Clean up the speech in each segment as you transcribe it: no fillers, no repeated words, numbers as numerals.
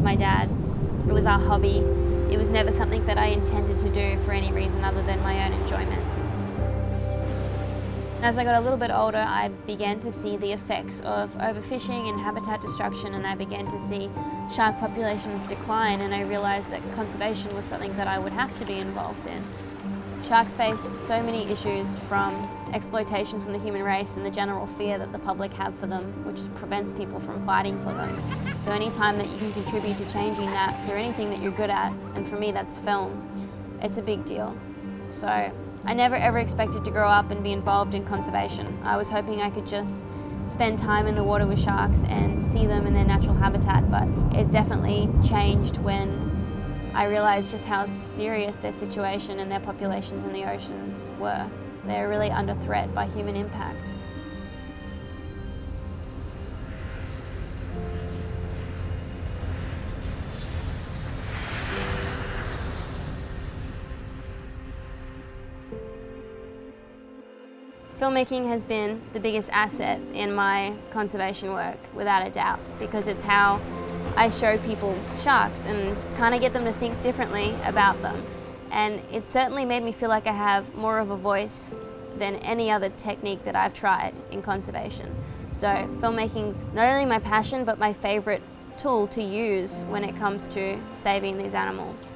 my dad. It was our hobby. It was never something that I intended to do for any reason other than my own enjoyment. As I got a little bit older, I began to see the effects of overfishing and habitat destruction, and I began to see shark populations decline, and I realized that conservation was something that I would have to be involved in. Sharks face so many issues, from exploitation from the human race and the general fear that the public have for them, which prevents people from fighting for them. So any time that you can contribute to changing that through anything that you're good at, and for me that's film, it's a big deal. So I never ever expected to grow up and be involved in conservation. I was hoping I could just spend time in the water with sharks and see them in their natural habitat, but it definitely changed when I realized just how serious their situation and their populations in the oceans were. They're really under threat by human impact. Filmmaking has been the biggest asset in my conservation work, without a doubt, because it's how I show people sharks and kind of get them to think differently about them. And it certainly made me feel like I have more of a voice than any other technique that I've tried in conservation. So filmmaking's not only my passion, but my favorite tool to use when it comes to saving these animals.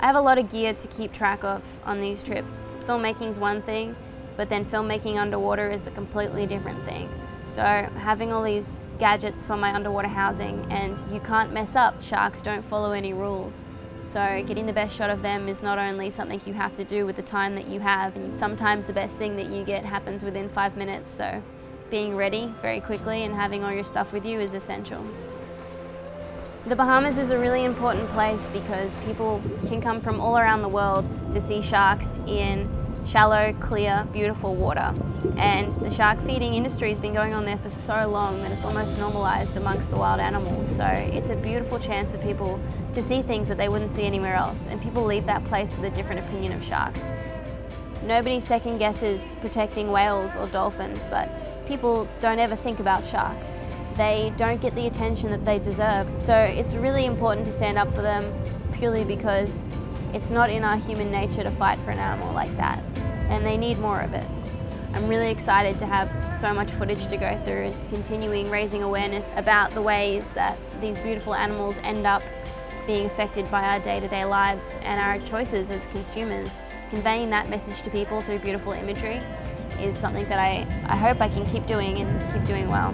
I have a lot of gear to keep track of on these trips. Filmmaking's one thing, but then filmmaking underwater is a completely different thing. So having all these gadgets for my underwater housing, and you can't mess up, sharks don't follow any rules. So getting the best shot of them is not only something you have to do with the time that you have, and sometimes the best thing that you get happens within 5 minutes, so being ready very quickly and having all your stuff with you is essential. The Bahamas is a really important place because people can come from all around the world to see sharks in shallow, clear, beautiful water. And the shark feeding industry has been going on there for so long that it's almost normalized amongst the wild animals. So it's a beautiful chance for people to see things that they wouldn't see anywhere else. And people leave that place with a different opinion of sharks. Nobody second guesses protecting whales or dolphins, but people don't ever think about sharks. They don't get the attention that they deserve. So it's really important to stand up for them, purely because it's not in our human nature to fight for an animal like that, and they need more of it. I'm really excited to have so much footage to go through and continuing raising awareness about the ways that these beautiful animals end up being affected by our day-to-day lives and our choices as consumers. Conveying that message to people through beautiful imagery is something that I hope I can keep doing and keep doing well.